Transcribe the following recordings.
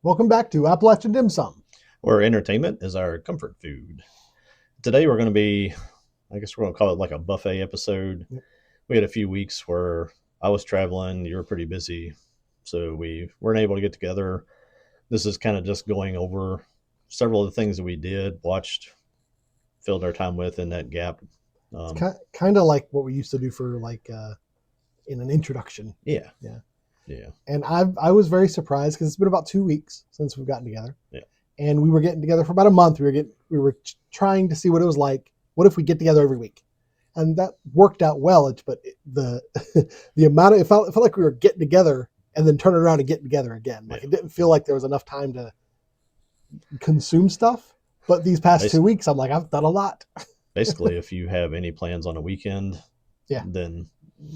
Welcome back to Appalachian Dim Sum, where entertainment is our comfort food. Today we're going to be, I guess we're going to call it like a buffet episode. Yep. We had a few weeks where I was traveling, you were pretty busy, so we weren't able to get together. This is kind of just going over several of the things that we did, watched, filled our time with in that gap. It's kind of like what we used to do for in an introduction. Yeah. And I was very surprised because it's been about 2 weeks since we've gotten together. Yeah. And we were getting together for about a month. We were trying to see what it was like. What if we get together every week? And that worked out well. But the amount of it felt like we were getting together and then turning around and getting together again. Like It didn't feel like there was enough time to consume stuff. But these past 2 weeks, I'm like, I've done a lot. Basically, if you have any plans on a weekend, then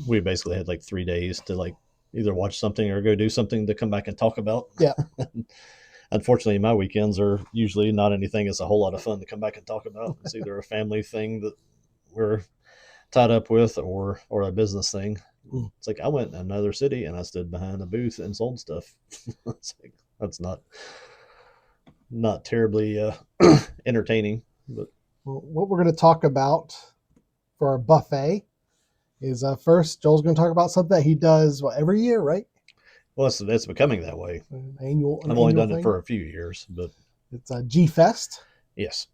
we basically had like 3 days to like either watch something or go do something to come back and talk about. Yeah. Unfortunately, my weekends are usually not anything that's a whole lot of fun to come back and talk about. It's either a family thing that we're tied up with or a business thing. It's like I went in another city and I stood behind a booth and sold stuff. It's like, that's not terribly entertaining. But what we're going to talk about for our buffet is first, Joel's going to talk about something that he does every year, right? Well, it's becoming that way. I've only done it for a few years, but it's a G Fest. Yes,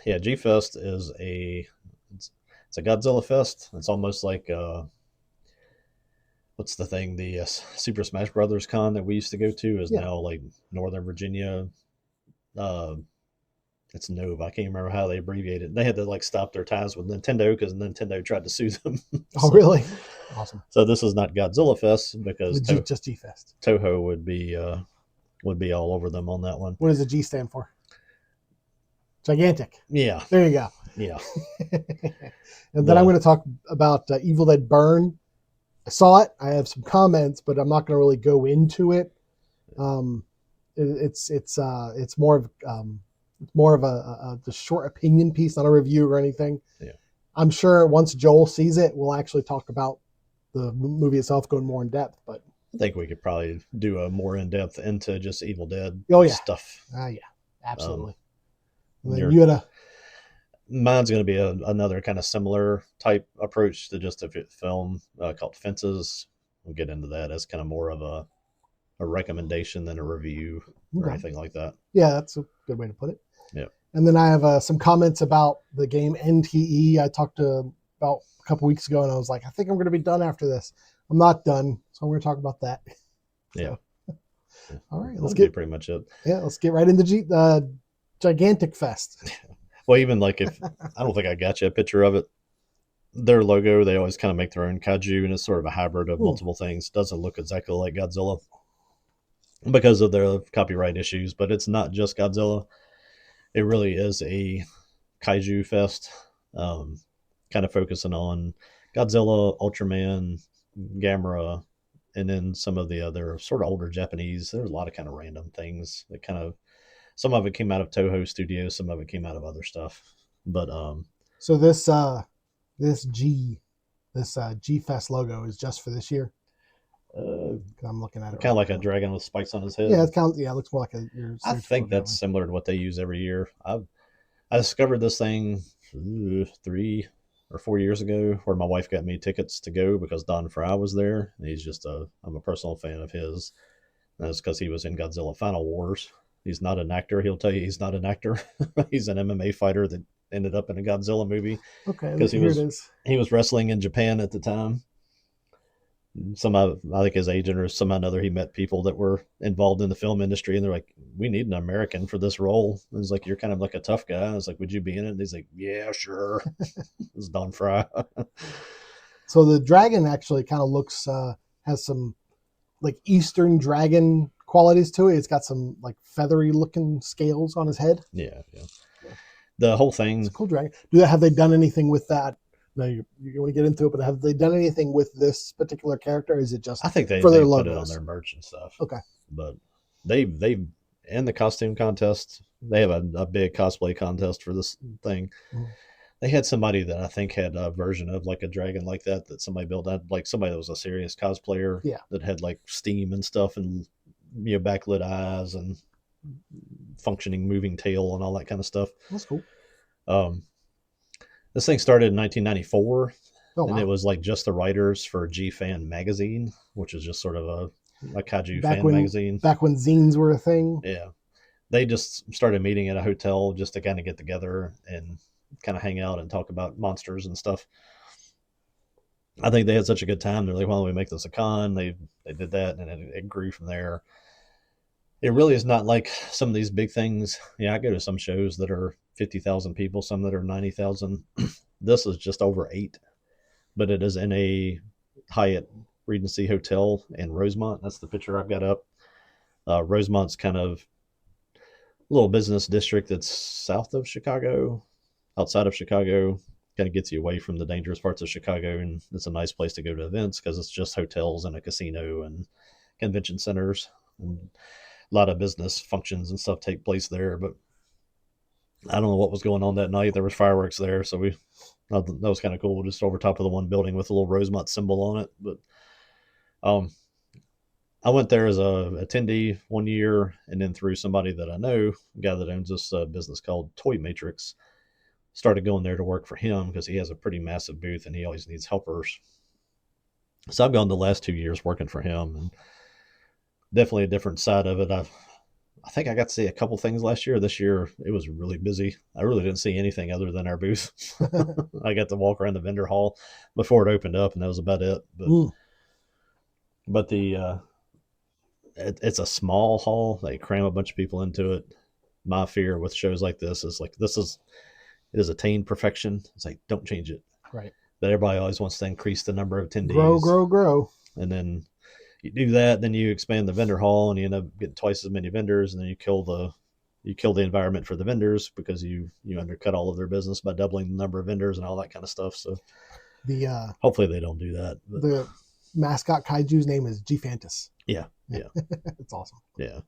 yeah. G Fest is it's a Godzilla fest. It's almost like what's the thing? The Super Smash Brothers Con that we used to go to is now like Northern Virginia. It's Nova. I can't remember how they abbreviated it. They had to like stop their ties with Nintendo because Nintendo tried to sue them. Oh, really? Awesome. So this is not Godzilla Fest because just G Fest. Toho would be all over them on that one. What does the G stand for? Gigantic. Yeah. There you go. Yeah. And then I'm going to talk about Evil Dead Burn. I saw it. I have some comments, but I'm not going to really go into it. It's more of a short opinion piece, not a review or anything. Yeah. I'm sure once Joel sees it, we'll actually talk about the movie itself, going more in depth. But I think we could probably do a more in depth into just Evil Dead stuff. Yeah, absolutely. You had mine's going to be another kind of similar type approach to just a film called Fences. We'll get into that as kind of more of a recommendation than a review or anything like that. Yeah, that's a good way to put it. Yeah. And then I have some comments about the game NTE. I talked about a couple weeks ago, and I was like, I think I'm going to be done after this. I'm not done, so I'm going to talk about that. Yeah. All right, let's get pretty much it. Yeah, let's get right into the Gigantic Fest. Well, even like if I don't think I got you a picture of it. Their logo, they always kind of make their own kaiju, and it's sort of a hybrid of multiple things. Doesn't look exactly like Godzilla because of their copyright issues, but it's not just Godzilla. It really is a kaiju fest, kind of focusing on Godzilla, Ultraman, Gamera, and then some of the other sort of older Japanese. There's a lot of kind of random things that kind of, some of it came out of Toho Studios, some of it came out of other stuff. But so this G Fest logo is just for this year. I'm looking at it. Kind of like a dragon with spikes on his head. Yeah, it looks more like a. I think that's similar to what they use every year. I discovered this thing 3 or 4 years ago, where my wife got me tickets to go because Don Fry was there. And I'm a personal fan of his. And that's because he was in Godzilla Final Wars. He's not an actor. He'll tell you he's not an actor. He's an MMA fighter that ended up in a Godzilla movie. Okay, because he was wrestling in Japan at the time. I think his agent or another, he met people that were involved in the film industry, and they're like, we need an American for this role. And it's like, you're kind of like a tough guy. I was like, would you be in it? And he's like, yeah, sure. It's Don Fry. So the dragon actually kind of has some like Eastern dragon qualities to it. It's got some like feathery looking scales on his head. Yeah. The whole thing. It's a cool dragon. Have they done anything with that? No, you want to get into it, but have they done anything with this particular character? Or is it just I think they put it on their merch and stuff. Okay. But they've in the costume contest they have a big cosplay contest for this thing. Mm. They had somebody that I think had a version of like a dragon like that somebody built out, like somebody that was a serious cosplayer Yeah. that had like steam and stuff and backlit eyes and functioning moving tail and all that kind of stuff. That's cool. Um, this thing started in 1994, Oh and it wow. was like just the writers for G Fan magazine, which is just sort of a kaiju Back fan when magazine. back when zines were a thing. Yeah, they just started meeting at a hotel just to kind of get together and kind of hang out and talk about monsters and stuff. I think they had such a good time. They're like, "Why don't we make this a con?" They did that, and it grew from there. It really is not like some of these big things. Yeah, I go to some shows that are 50,000 people, some that are 90,000. This is just over 8, but it is in a Hyatt Regency Hotel in Rosemont. That's the picture I've got up. Rosemont's kind of a little business district that's south of Chicago, outside of Chicago. Kind of gets you away from the dangerous parts of Chicago, and it's a nice place to go to events because it's just hotels and a casino and convention centers. And a lot of business functions and stuff take place there. But I don't know what was going on that night. There was fireworks there, so that was kind of cool. Just over top of the one building with a little Rosemont symbol on it. But um, I went there as a attendee one year, and then through somebody that I know, a guy that owns this business called Toy Matrix, started going there to work for him because he has a pretty massive booth and he always needs helpers. So I've gone the last 2 years working for him, and definitely a different side of it. I think I got to see a couple things last year. This year it was really busy. I really didn't see anything other than our booth. I got to walk around the vendor hall before it opened up, and that was about it. But it's a small hall. They cram a bunch of people into it. My fear with shows like this is like it is attained perfection. It's like don't change it. Right. But everybody always wants to increase the number of attendees, Grow. and then you do that, then you expand the vendor hall, and you end up getting twice as many vendors, and then you kill the environment for the vendors because you undercut all of their business by doubling the number of vendors and all that kind of stuff. So The hopefully they don't do that. But the mascot kaiju's name is G Fantas. yeah, It's awesome. yeah.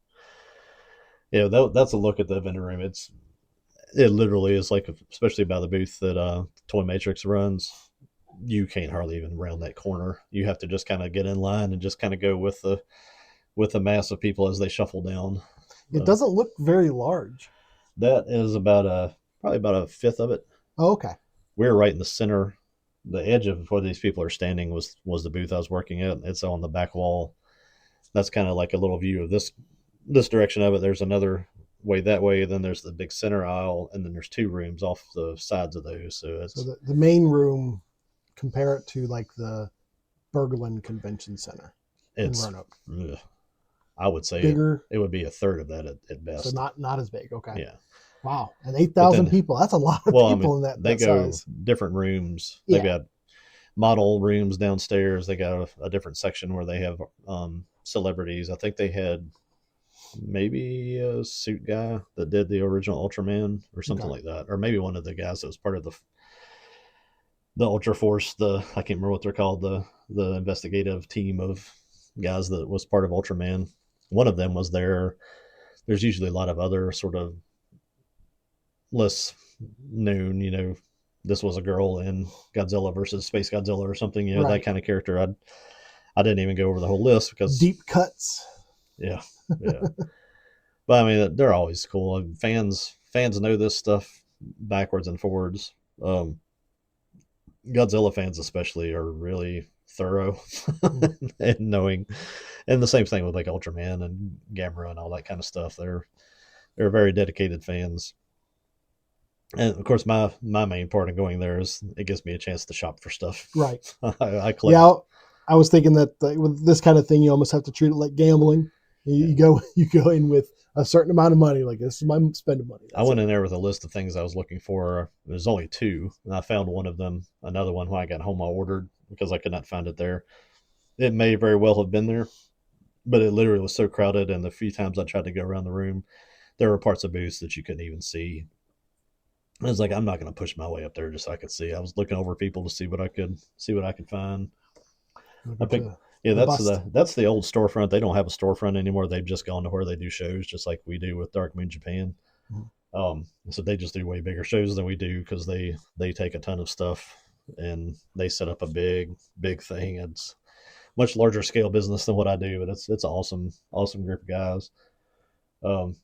That's a look at the vendor room. It literally is like, especially by the booth that Toy Matrix runs, you can't hardly even round that corner. You have to just kind of get in line and just kind of go with the mass of people as they shuffle down. It doesn't look very large. That is probably about a fifth of it. Oh, okay. We're right in the center. The edge of where these people are standing was the booth I was working at. It's on the back wall. That's kind of like a little view of this direction of it. There's another way that way. Then there's the big center aisle, and then there's 2 rooms off the sides of those. So the main room, compare it to like the Berglund Convention Center in Roanoke. Ugh, I would say bigger. It would be a third of that at best. So not as big. Okay. Yeah. Wow. And 8,000 people. That's a lot of people in that. They go size. Different rooms. They've got model rooms downstairs. They got a different section where they have celebrities. I think they had maybe a suit guy that did the original Ultraman or something like that, or maybe one of the guys that was part of the Ultra Force. I can't remember what they're called. The investigative team of guys that was part of Ultraman. One of them was there. There's usually a lot of other sort of less known, this was a girl in Godzilla versus Space Godzilla or something, right. That kind of character. I didn't even go over the whole list because deep cuts. Yeah. But I mean, they're always cool. Fans know this stuff backwards and forwards. Godzilla fans especially are really thorough and knowing, and the same thing with like Ultraman and Gamera and all that kind of stuff. They're very dedicated fans. And of course, my main part in going there is it gives me a chance to shop for stuff. Right. I collect. Yeah, I was thinking that with this kind of thing, you almost have to treat it like gambling. You go in with a certain amount of money. Like, this is my spending money. I went in there with a list of things I was looking for. There's only 2, and I found one of them. Another one when I got home, I ordered because I could not find it there. It may very well have been there, but it literally was so crowded. And the few times I tried to go around the room, there were parts of booths that you couldn't even see. I was like, I'm not going to push my way up there just so I could see. I was looking over people to see what I could find. That's the old storefront. They don't have a storefront anymore. They've just gone to where they do shows, just like we do with Dark Moon Japan. So they just do way bigger shows than we do because they take a ton of stuff and they set up a big thing. It's much larger scale business than what I do, but it's awesome group of guys. Um,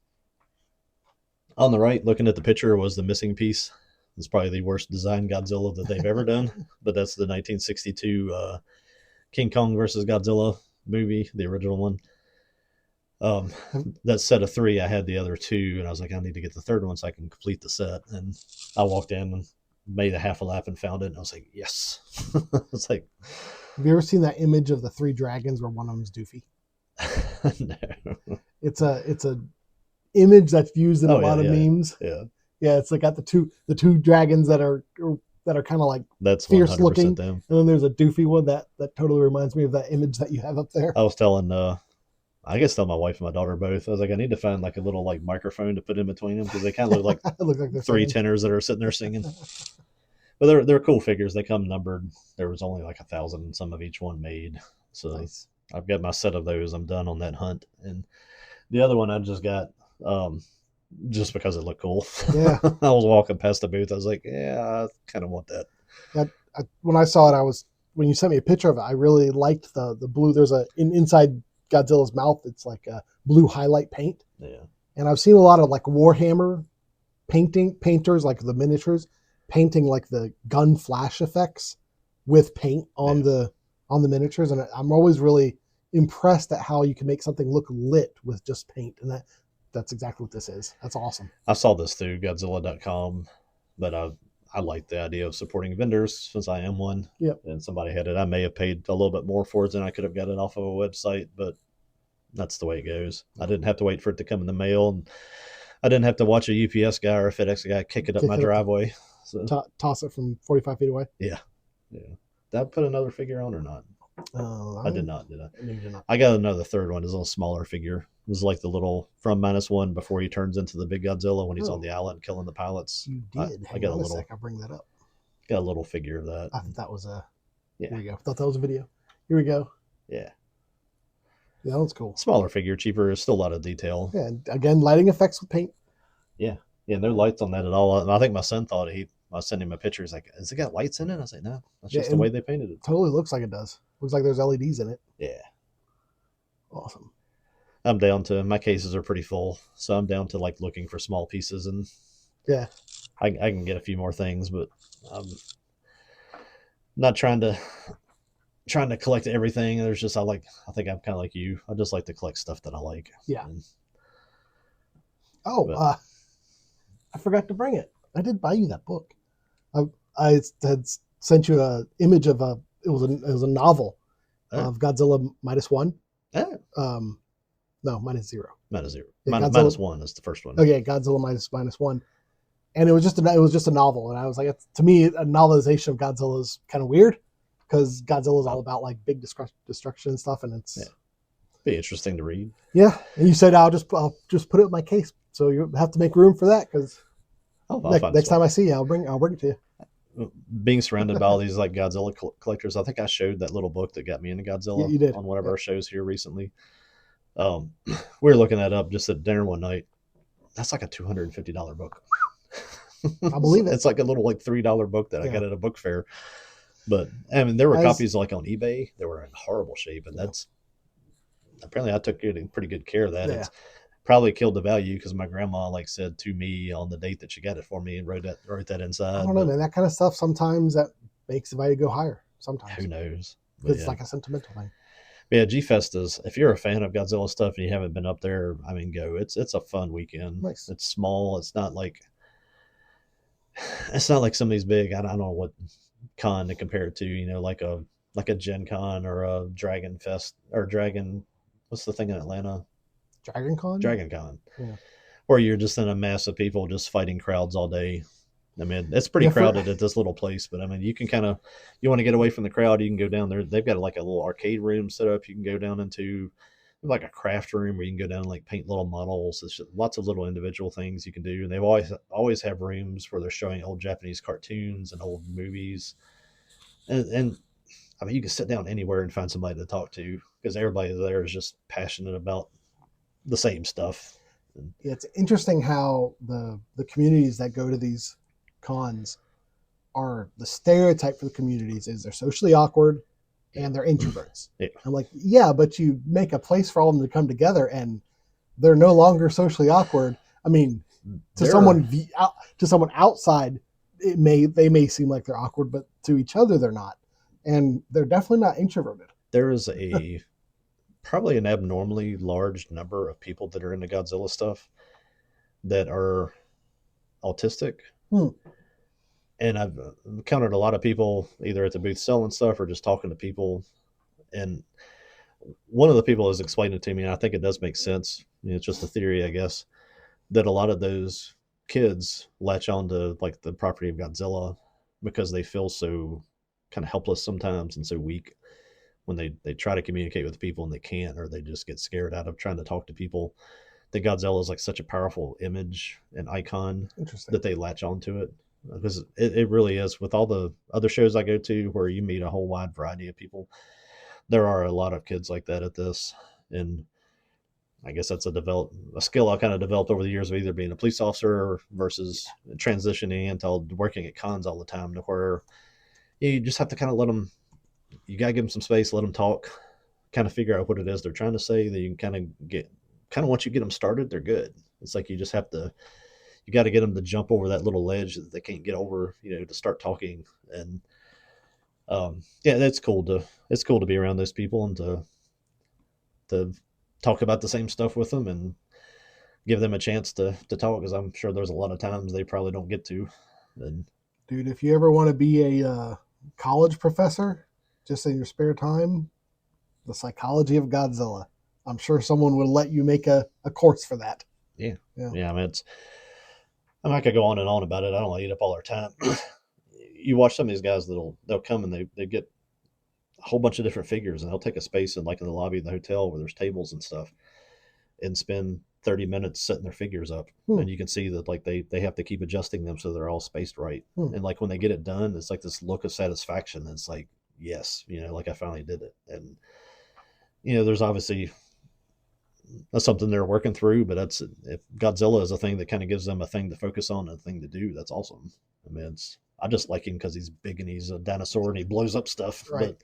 on the right, looking at the picture, was the missing piece. It's probably the worst design Godzilla that they've ever done, but that's the 1962 King Kong versus Godzilla movie, the original one. That set of three, I had the other two, and I was like, I need to get the third one so I can complete the set. And I walked in and made a half a lap and found it, and I was like, yes. It's like, have you ever seen that image of the three dragons where one of them's Doofy? No. It's a image that's used in a lot of memes. Yeah. Yeah, it's like got the two dragons that are kind of like that's fierce looking, them. And then there's a Doofy one that totally reminds me of that image that you have up there. I was telling I guess tell my wife and my daughter both. I was like, I need to find like a little like microphone to put in between them because they kind of look like three tenors that are sitting there singing. But they're cool figures. They come numbered. There was only like 1,000 and some of each one made. So nice. I've got my set of those. I'm done on that hunt. And the other one I just got just because it looked cool. Yeah. I was walking past the booth. I was like, yeah, I kind of want that. When I saw it, when you sent me a picture of it, I really liked the blue. There's inside Godzilla's mouth, it's like a blue highlight paint. Yeah. And I've seen a lot of like Warhammer painters, like the miniatures, painting like the gun flash effects with paint on the miniatures. And I'm always really impressed at how you can make something look lit with just paint. And that's exactly what this is. That's awesome. I saw this through Godzilla.com, but I like the idea of supporting vendors since I am one. Yep. And somebody had it. I may have paid a little bit more for it than I could have got it off of a website, but that's the way it goes. I didn't have to wait for it to come in the mail, and I didn't have to watch a UPS guy or a FedEx guy kick it up my driveway. So toss it from 45 feet away. Yeah. Did I put another figure on or not? I did not, did I? No, you did not. I got another third one. It's a little smaller figure. It was like the little from -1 before he turns into the big Godzilla when he's on the island killing the pilots. You did. I got a little. I'll bring that up. Got a little figure of that. I thought that was Yeah. Here we go. I thought that was a video. Here we go. Yeah. Yeah, that was cool. Smaller figure, cheaper. Still a lot of detail. Yeah. And again, lighting effects with paint. Yeah. No lights on that at all. And I think my son thought I was sending him a picture. He's like, "Has it got lights in it?" I was like, "No, that's just the way they painted it." Totally looks like it does. Looks like there's LEDs in it. Yeah. Awesome. I'm down to, my cases are pretty full, so I'm down to like looking for small pieces, and yeah, I can get a few more things, but I'm not trying to collect everything. There's just I think I'm kind of like you. I just like to collect stuff that I like. Yeah. I forgot to bring it. I did buy you that book. I had sent you an image of it was a novel of Godzilla -1. Oh. No, -0. -0. Yeah, -1 is the first one. Okay, Godzilla -1, and it was just a novel, and I was like, to me, a novelization of Godzilla is kind of weird because Godzilla is all about like big destruction and stuff, and it's be interesting to read. Yeah, and you said I'll just put it in my case, so you have to make room for that because next time I see you, I'll bring it to you. Being surrounded by all these like Godzilla collectors, I think I showed that little book that got me into Godzilla. Yeah, you did. On one of our shows here recently. We were looking that up just at dinner one night. That's like a $250 book. I believe it. It's like a little like $3 book that I got at a book fair. But I mean, there were copies like on eBay that were in horrible shape, and that's apparently I took pretty good care of that. Yeah. It's probably killed the value because my grandma like said to me on the date that she got it for me and wrote that inside. I don't know, man. That kind of stuff sometimes that makes the value go higher. Sometimes who knows? It's like a sentimental thing. But yeah, G-Fest is, if you're a fan of Godzilla stuff and you haven't been up there, I mean, go. It's a fun weekend. Nice. It's small. It's not like some of these big. I don't know what con to compare it to. You know, like a Gen Con or a Dragon Fest or Dragon. What's the thing in Atlanta? Dragon Con. Dragon Con. Yeah. Where you're just in a mass of people just fighting crowds all day. I mean, it's pretty crowded at this little place, but I mean, you can you want to get away from the crowd, you can go down there. They've got like a little arcade room set up. You can go down into like a craft room where you can go down and like paint little models. There's lots of little individual things you can do. And they've always have rooms where they're showing old Japanese cartoons and old movies. And I mean, you can sit down anywhere and find somebody to talk to because everybody there is just passionate about the same stuff. And It's interesting how the communities that go to these cons are the stereotype for the communities is they're socially awkward and they're introverts. Yeah. I'm like, yeah, but you make a place for all of them to come together and they're no longer socially awkward. I mean, to someone outside, they may seem like they're awkward, but to each other they're not, and they're definitely not introverted. There is probably an abnormally large number of people that are into Godzilla stuff that are autistic. And I've encountered a lot of people either at the booth selling stuff or just talking to people. And one of the people has explained it to me, and I think it does make sense. It's just a theory, I guess, that a lot of those kids latch on to like the property of Godzilla because they feel so kind of helpless sometimes and so weak when they try to communicate with people and they can't, or they just get scared out of trying to talk to people. That Godzilla is like such a powerful image and icon that they latch onto it. Because it really is. With all the other shows I go to where you meet a whole wide variety of people, there are a lot of kids like that at this. And I guess that's a skill I kind of developed over the years of either being a police officer versus transitioning into working at cons all the time, to where you just have to kind of let them, you got to give them some space, let them talk, kind of figure out what it is they're trying to say. That you can once you get them started, they're good. It's like you just have to, you got to get them to jump over that little ledge that they can't get over, to start talking. And yeah, it's cool to be around those people and to talk about the same stuff with them and give them a chance to talk, because I'm sure there's a lot of times they probably don't get to. And dude, if you ever want to be a college professor, just in your spare time, the psychology of Godzilla, I'm sure someone would let you make a course for that. Yeah. I mean, I could go on and on about it. I don't want to eat up all our time. You watch some of these guys they'll come and they get a whole bunch of different figures, and they'll take a space in the lobby of the hotel where there's tables and stuff, and spend 30 minutes setting their figures up. And you can see that they have to keep adjusting them so they're all spaced right. And when they get it done, it's like this look of satisfaction. It's like, yes, I finally did it. And there's obviously that's something they're working through, but if Godzilla is a thing that kind of gives them a thing to focus on and a thing to do, that's awesome. I mean, I just like him because he's big and he's a dinosaur and he blows up stuff. Right.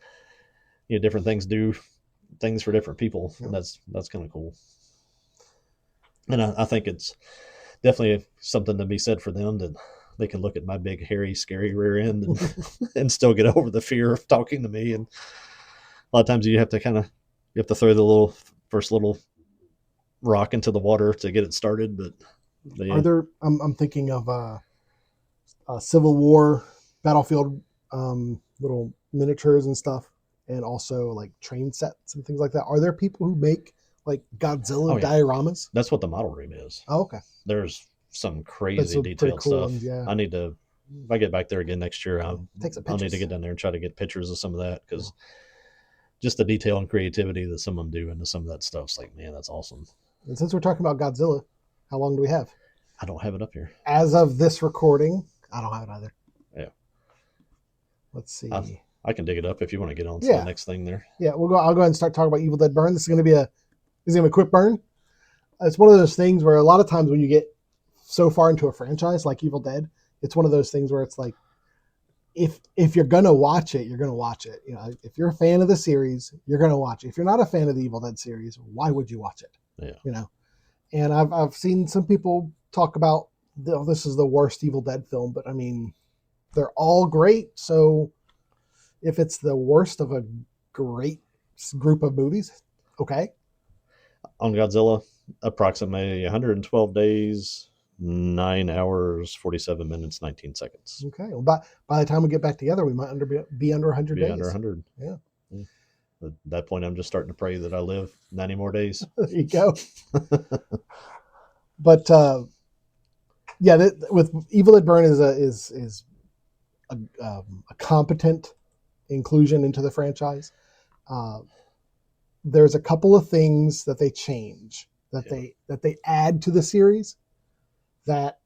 But different things do things for different people, and that's kind of cool. And I think it's definitely something to be said for them, that they can look at my big, hairy, scary rear end and still get over the fear of talking to me. And a lot of times you have to throw the first little rock into the water to get it started. But are there? I'm thinking of Civil War battlefield little miniatures and stuff, and also like train sets and things like that. Are there people who make like Godzilla dioramas? That's what the model room is. Oh, okay. There's some crazy detailed cool stuff. Ones, yeah. I need to, if I get back there again next year, I'll need to get down there and try to get pictures of some of that, because just the detail and creativity that some of them do into some of that stuff, it's like, man, that's awesome. And since we're talking about Godzilla, how long do we have? I don't have it up here. As of this recording, I don't have it either. Yeah. Let's see. I can dig it up if you want to get on to the next thing there. Yeah, I'll go ahead and start talking about Evil Dead Burn. This is going to be a quick burn. It's one of those things where a lot of times when you get so far into a franchise like Evil Dead, it's one of those things where it's like, if you're going to watch it, you're going to watch it. If you're a fan of the series, you're going to watch it. If you're not a fan of the Evil Dead series, why would you watch it? Yeah. And I've seen some people talk about, this is the worst Evil Dead film, but I mean, they're all great. So if it's the worst of a great group of movies, okay. On Godzilla, approximately 112 days, 9 hours, 47 minutes, 19 seconds. Okay. Well, by the time we get back together, we might be under 100 days. Under 100. Yeah. At that point, I'm just starting to pray that I live 90 more days. There you go. But with Evil Dead Burn is a competent inclusion into the franchise. There's a couple of things that they change, that they add to the series that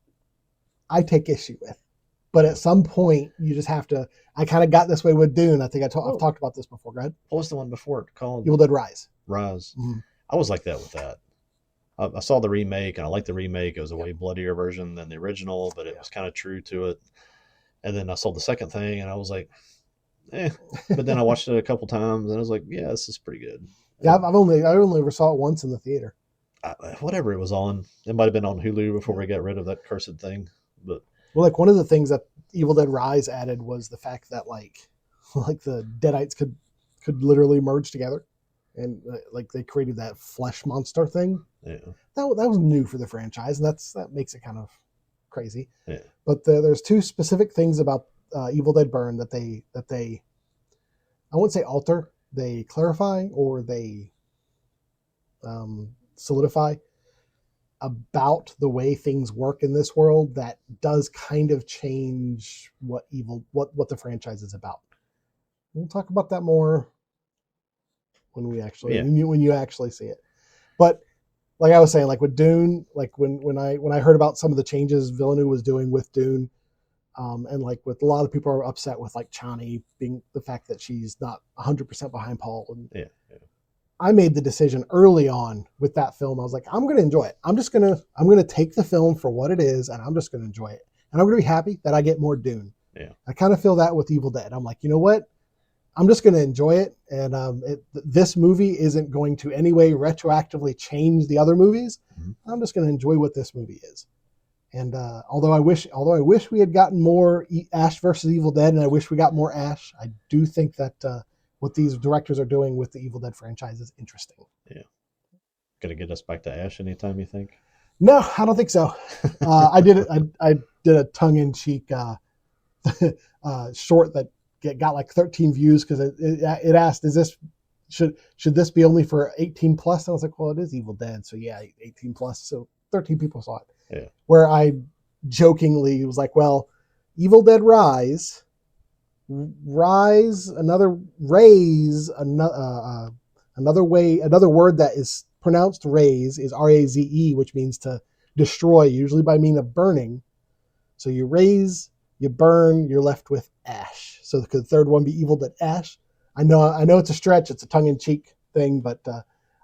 I take issue with. But at some point, you just have to. I kind of got this way with Dune. I think I've talked about this before. Go ahead. What was the one before it called? Evil Dead Rise. Rise. Mm-hmm. I was like that with that. I saw the remake and I liked the remake. It was a way bloodier version than the original, but it Yeah. was kind of true to it. And then I saw the second thing and I was like, eh. But then I watched it a couple times and I was like, yeah, this is pretty good. Yeah, I only ever saw it once in the theater. Whatever it was on, it might have been on Hulu before Yeah. we got rid of that cursed thing. But Well, like one of the things that Evil Dead Rise added was the fact that like the Deadites could literally merge together, and like they created that flesh monster thing. yeah, That was new for the franchise, and that makes it kind of crazy. yeah, But there's two specific things about Evil Dead Burn that they I wouldn't say alter, they clarify or they solidify about the way things work in this world that does kind of change what the franchise is about. We'll talk about that more when you actually see it. But like I was saying, like with Dune, like when I heard about some of the changes Villeneuve was doing with Dune, and like with a lot of people are upset with like Chani being the fact that she's not 100% behind Paul. And yeah, yeah. I made the decision early on with that film. I was like, I'm going to enjoy it. I'm going to take the film for what it is, and I'm just going to enjoy it. And I'm going to be happy that I get more Dune. Yeah. I kind of feel that with Evil Dead. I'm like, you know what? I'm just going to enjoy it. And this movie isn't going to any way retroactively change the other movies. Mm-hmm. I'm just going to enjoy what this movie is. And although I wish we had gotten more Ash versus Evil Dead, and I wish we got more Ash, I do think that what these directors are doing with the Evil Dead franchise is interesting. Yeah. Gonna get us back to Ash anytime, you think? No, I don't think so. I did a tongue-in-cheek short that got like 13 views because it asked, should this be only for 18 plus? And I was like, well, it is Evil Dead, so yeah, 18 plus. So 13 people saw it. Yeah. Where I jokingly was like, well, Evil Dead Rise, another word that is pronounced raze is R-A-Z-E, which means to destroy, usually by mean of burning. So you raze, you burn, you're left with ash. So could the third one be Evil Dead Ash? I know it's a stretch, it's a tongue-in-cheek thing, but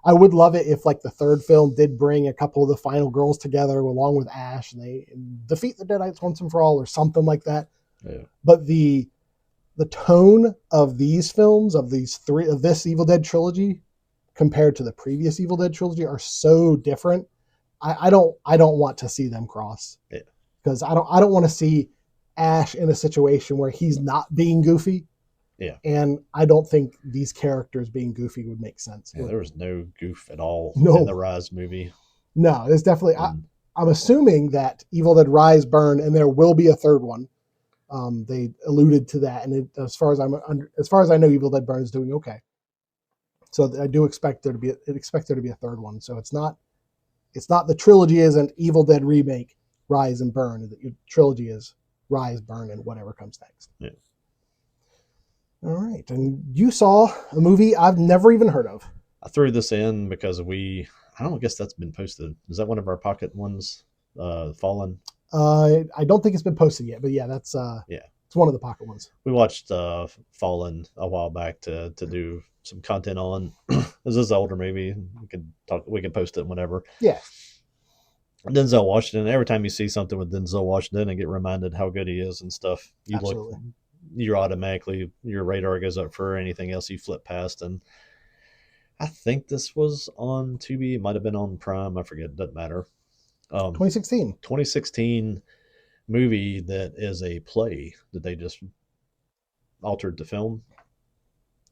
I would love it if like the third film did bring a couple of the final girls together along with Ash and they defeat the Deadites once and for all or something like that. Yeah. But the tone of these films, of this Evil Dead trilogy compared to the previous Evil Dead trilogy are so different. I don't want to see them cross. Yeah. Because I don't want to see Ash in a situation where he's not being goofy. Yeah. And I don't think these characters being goofy would make sense. Yeah, there was no goof at all in the Rise movie. No, there's definitely. I'm assuming that Evil Dead Rise, Burn, and there will be a third one. They alluded to that, and as far as I know, Evil Dead Burn is doing okay. So I do expect there to be a third one. So it's not the trilogy isn't Evil Dead remake, Rise and Burn. The trilogy is Rise, Burn, and whatever comes next. Yeah. All right, and you saw a movie I've never even heard of. I threw this in because I guess that's been posted. Is that one of our pocket ones? Fallen? I don't think it's been posted yet, but yeah, that's it's one of the pocket ones. We watched Fallen a while back to do some content on. This is an older movie. We can post it whenever. Yeah. Denzel Washington. Every time you see something with Denzel Washington and get reminded how good he is and stuff, your radar goes up for anything else you flip past. And I think this was on Tubi. It might have been on Prime. I forget. Doesn't matter. 2016 movie that is a play that they just altered to film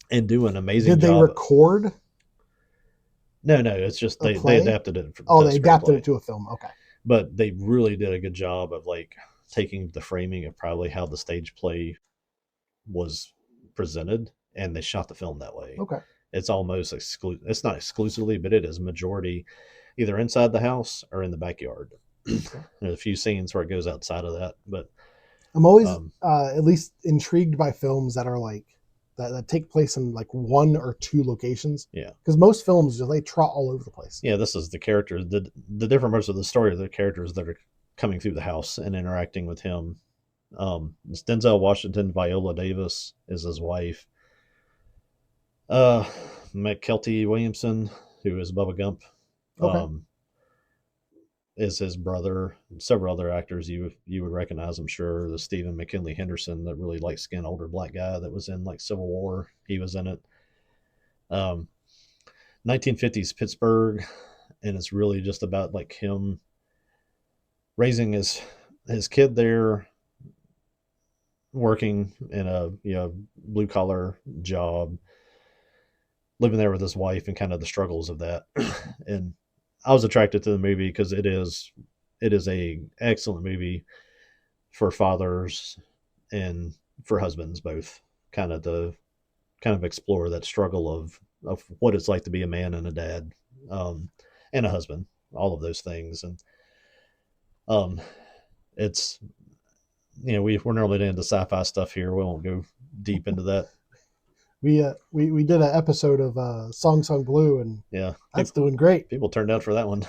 and do an amazing job. Did they record? No, it's just they adapted it. They adapted it to a film. Okay. But they really did a good job of like taking the framing of probably how the stage play was presented, and they shot the film that way. Okay. It's almost exclusive. It's not exclusively, but it is majority either inside the house or in the backyard. There's a few scenes where it goes outside of that, but I'm always at least intrigued by films that are like that take place in like one or two locations. Yeah, because most films they trot all over the place. Yeah, this is the characters. The different parts of the story are the characters that are coming through the house and interacting with him. It's Denzel Washington. Viola Davis is his wife. McKelty Williamson, who is Bubba Gump. Okay. is his brother. Several other actors you would recognize, I'm sure. The Stephen McKinley Henderson, that really light skinned older black guy that was in like Civil War. He was in it. 1950s Pittsburgh, and it's really just about like him raising his kid there, working in a blue collar job, living there with his wife, and kind of the struggles of that. And I was attracted to the movie because it is a excellent movie for fathers and for husbands both, kind of explore that struggle of what it's like to be a man and a dad, and a husband, all of those things. And um, it's we're normally into sci-fi stuff here. We won't go deep into that. We did an episode of Song Blue, and Yeah, that's doing great. People turned out for that one.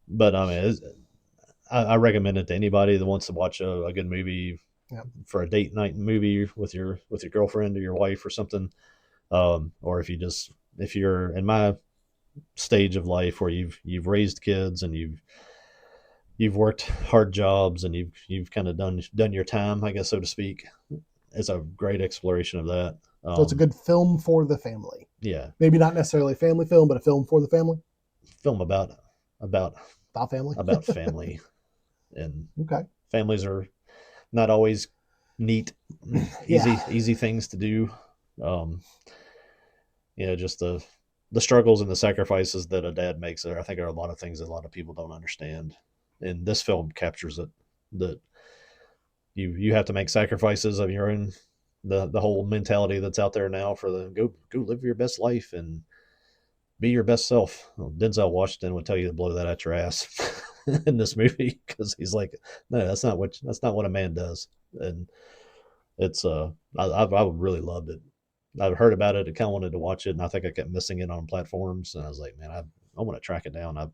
But I mean, I recommend it to anybody that wants to watch a good movie. Yep. For a date night movie with your girlfriend or your wife or something, or if you're in my stage of life where you've raised kids and you've worked hard jobs and you've kind of done your time, I guess, so to speak. It's a great exploration of that. So it's a good film for the family. Yeah, maybe not necessarily a family film, but a film for the family. Film about family. About family, and okay. Families are not always neat, easy things to do. Just the struggles and the sacrifices that a dad makes there, I think, are a lot of things that a lot of people don't understand. And this film captures it, that you have to make sacrifices of your own, the whole mentality that's out there now for the go live your best life and be your best self. Well, Denzel Washington would tell you to blow that out your ass in this movie, because he's like, no, that's not what a man does. And it's I really loved it. I've heard about it. I kind of wanted to watch it, and I think I kept missing it on platforms. And I was like, man, I want to track it down. I'm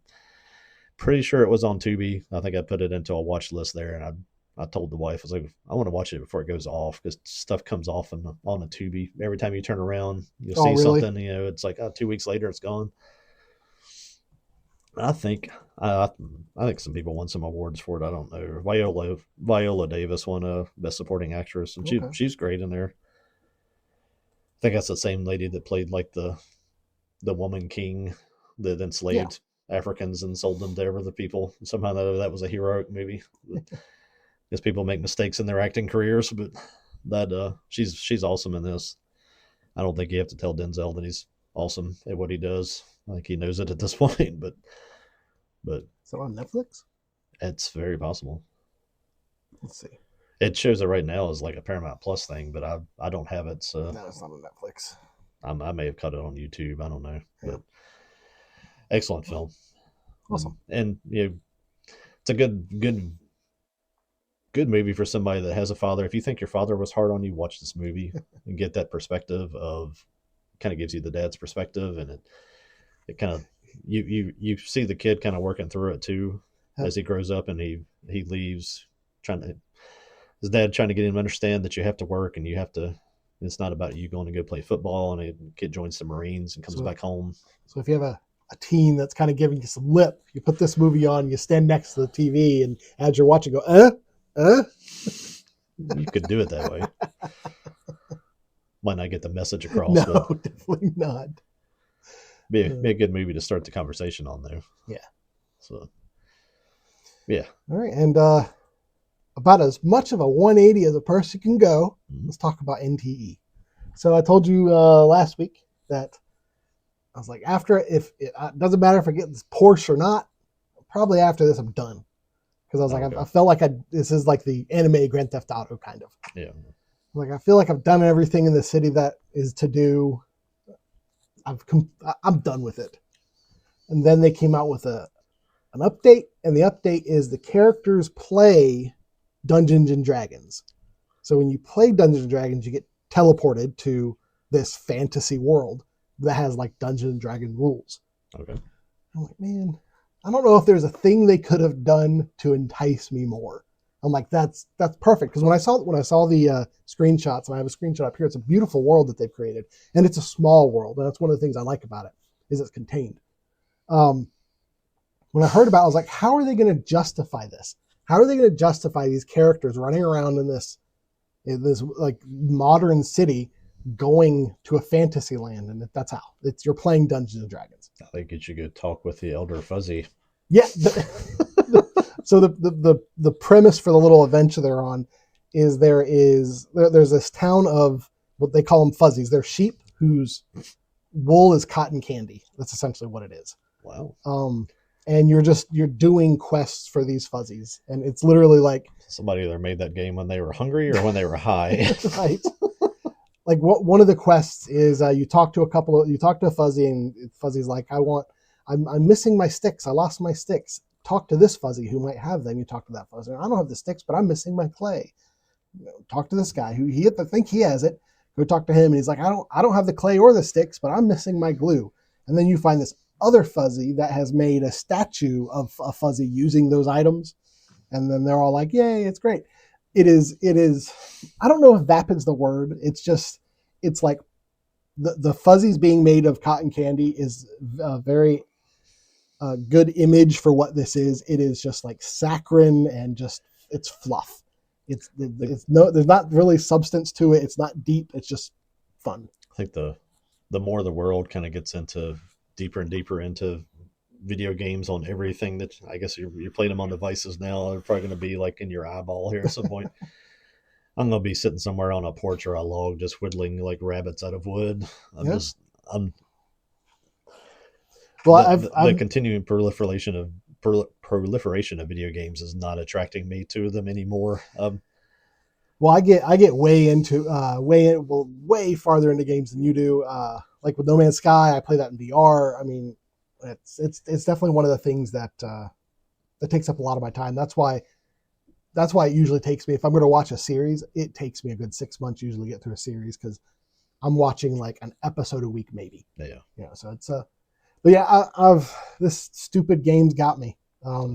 pretty sure it was on Tubi. I think I put it into a watch list there, and I told the wife, I was like, I want to watch it before it goes off, because stuff comes off on a Tubi. Every time you turn around, you'll see really? something. It's like 2 weeks later, it's gone. I think some people won some awards for it. I don't know. Viola Davis won a Best Supporting Actress, and she's great in there. I think that's the same lady that played like the woman king that enslaved Africans and sold them to other people. Somehow that was a heroic movie. Because people make mistakes in their acting careers, but that she's awesome in this. I don't think you have to tell Denzel that he's awesome at what he does. I think he knows it at this point, but is it on Netflix? It's very possible. Let's see. It shows it right now as like a Paramount Plus thing, but I don't have it, so no, it's not on Netflix. I may have cut it on YouTube. I don't know, but excellent film. Awesome. And it's a good movie for somebody that has a father. If you think your father was hard on you, watch this movie and get that perspective of, kind of gives you the dad's perspective, and it kind of, you see the kid kind of working through it too, as he grows up and he leaves, his dad trying to get him to understand that you have to work and it's not about you going to go play football, and a kid joins the Marines and comes back home. So if you have a teen that's kind of giving you some lip, you put this movie on, you stand next to the TV, and as you're watching, go, You could do it that way. Might not get the message across. No, but definitely not. Be a good movie to start the conversation on, though. Yeah. So, yeah. All right. And about as much of a 180 as a person can go, let's talk about NTE. So I told you last week that I was like, if it doesn't matter if I get this Porsche or not, probably after this I'm done. Because I was like, I felt like this is like the anime Grand Theft Auto kind of. Yeah. Like, I feel like I've done everything in the city that is to do. I'm done with it. And then they came out with an update, and the update is the characters play Dungeons and Dragons. So when you play Dungeons and Dragons, you get teleported to this fantasy world that has like Dungeons and Dragon rules. Okay. I'm like, man, I don't know if there's a thing they could have done to entice me more. I'm like, that's perfect. Because when I saw the screenshots, and I have a screenshot up here, it's a beautiful world that they've created, and it's a small world, and that's one of the things I like about it, is it's contained. when I heard about it, I was like, how are they going to justify this? How are they going to justify these characters running around in this like modern city going to a fantasy land? And that's how you're playing Dungeons and Dragons. I think you should go talk with the Elder Fuzzy. Yeah. So the premise for the little adventure they're on is there's this town of what they call them fuzzies. They're sheep whose wool is cotton candy. That's essentially what it is. Wow. And you're doing quests for these fuzzies, and it's literally like somebody either made that game when they were hungry or when they were high. Right. Like one of the quests is you talk to a fuzzy, and fuzzy's like, I'm missing my sticks. I lost my sticks. Talk to this fuzzy who might have them. You talk to that fuzzy. I don't have the sticks, but I'm missing my clay. Talk to this guy who I think he has it. Go talk to him, and he's like, I don't have the clay or the sticks, but I'm missing my glue. And then you find this other fuzzy that has made a statue of a fuzzy using those items, and then they're all like, yay, it's great. It is I don't know if vapid's the word. It's like the fuzzies being made of cotton candy is a very good image for what this is. It is just like saccharine and just it's fluff. There's not really substance to it. It's not deep. It's just fun. I think the more the world kind of gets into deeper and deeper into video games on everything that I guess you're playing them on devices now, they're probably going to be like in your eyeball here at some point. I'm going to be sitting somewhere on a porch or a log just whittling like rabbits out of wood. The continuing proliferation of video games is not attracting me to them anymore. Well, I get way farther into games than you do. Like with No Man's Sky, I play that in VR. I mean, it's definitely one of the things that takes up a lot of my time. That's why it usually takes me, if I'm going to watch a series, it takes me a good 6 months usually to get through a series because I'm watching like an episode a week maybe. Yeah. Yeah. So it's but yeah, I've this stupid game's got me. By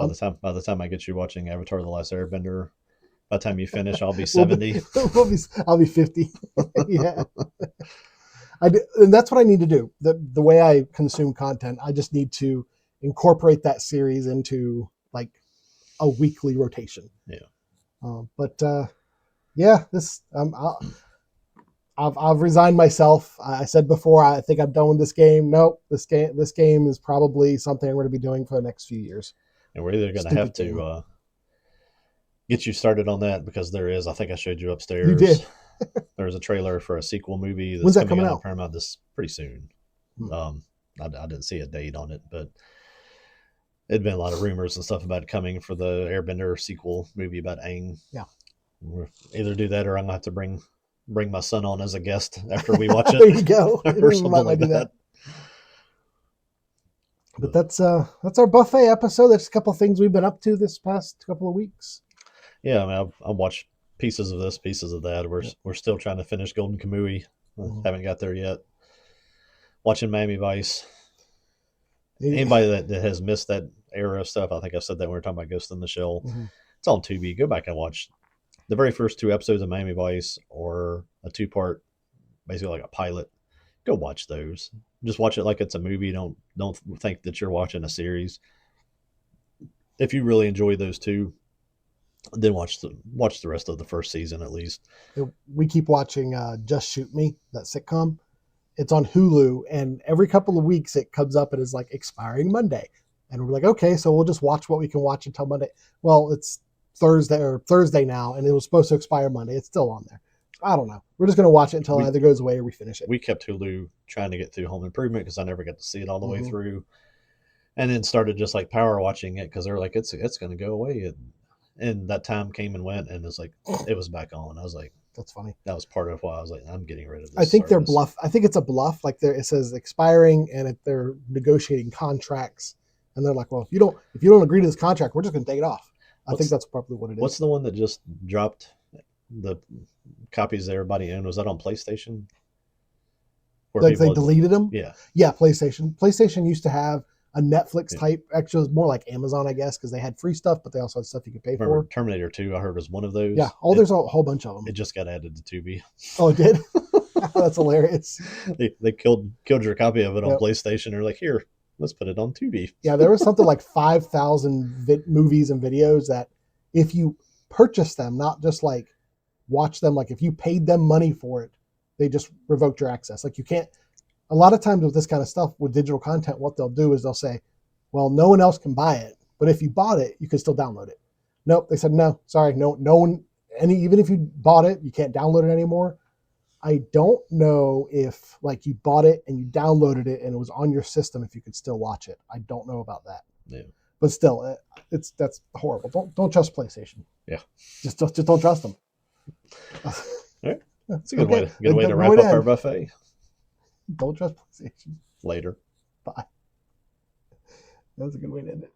the time I get you watching Avatar: The Last Airbender, by the time you finish, I'll be 70. I'll be 50. Yeah. And that's what I need to do. The way I consume content, I just need to incorporate that series into like a weekly rotation. Yeah. This I've resigned myself. I said before, I think I'm done with this game. Nope, this game is probably something I'm going to be doing for the next few years. And we're either going to have to get you started on that because I think I showed you upstairs. You did. There's a trailer for a sequel movie When's that coming out? On Paramount this pretty soon. I didn't see a date on it, but it'd been a lot of rumors and stuff about it coming for the Airbender sequel movie about Aang. Yeah. We'll either do that or I'm going to have to bring my son on as a guest after we watch it. There you go. Or something like that. But that's our buffet episode. That's a couple of things we've been up to this past couple of weeks. Yeah, I mean, I've watched pieces of this, pieces of that. We're still trying to finish Golden Kamui. Haven't got there yet. Watching Miami Vice. Anybody that has missed that era of stuff, I think I said that when we were talking about Ghost in the Shell. Mm-hmm. It's on Tubi. Go back and watch the very first 2 episodes of Miami Vice, or a 2-part, basically like a pilot. Go watch those. Just watch it like it's a movie. Don't think that you're watching a series. If you really enjoy those 2, then watch the rest of the first season at least. We keep watching Just Shoot Me, that sitcom. It's on Hulu, and every couple of weeks it comes up and is like expiring Monday. And we're like, okay, so we'll just watch what we can watch until Monday. Well, it's Thursday now, and it was supposed to expire Monday. It's still on there. I don't know. We're just going to watch it until it either goes away or we finish it. We kept Hulu trying to get through Home Improvement because I never got to see it all the way through. And then started just like power watching it because they're like, it's going to go away. And that time came and went, and it's like, it was back on. I was like, that's funny. That was part of why I was like, I'm getting rid of this. I think they're bluff. I think it's a bluff. Like it says expiring, and they're negotiating contracts, and they're like, well, if you don't agree to this contract, we're just going to take it off. I think that's probably what it is. What's the one that just dropped the copies that everybody owned? Was that on PlayStation? Like they deleted them? Yeah. Yeah, PlayStation. PlayStation used to have a Netflix type. Actually, it was more like Amazon, I guess, because they had free stuff, but they also had stuff you could pay for. Terminator 2, I heard, was one of those. Yeah. There's a whole bunch of them. It just got added to Tubi. Oh, it did? That's hilarious. They killed your copy of it on PlayStation. They're like, here, Let's put it on Tubi. Yeah, there was something like 5,000 movies and videos that if you purchase them, not just like watch them, like if you paid them money for it, they just revoked your access. Like you can't, a lot of times with this kind of stuff, with digital content, what they'll do is they'll say, well, no one else can buy it, but if you bought it, you can still download it. Nope, they said, no, sorry, no one, even if you bought it, you can't download it anymore. I don't know if like you bought it and you downloaded it and it was on your system, if you could still watch it. I don't know about that. Yeah. But still, that's horrible. Don't trust PlayStation. Yeah. Just don't trust them. All right. That's a good way to wrap up our buffet. Don't trust PlayStation. Later. Bye. That's a good way to end it.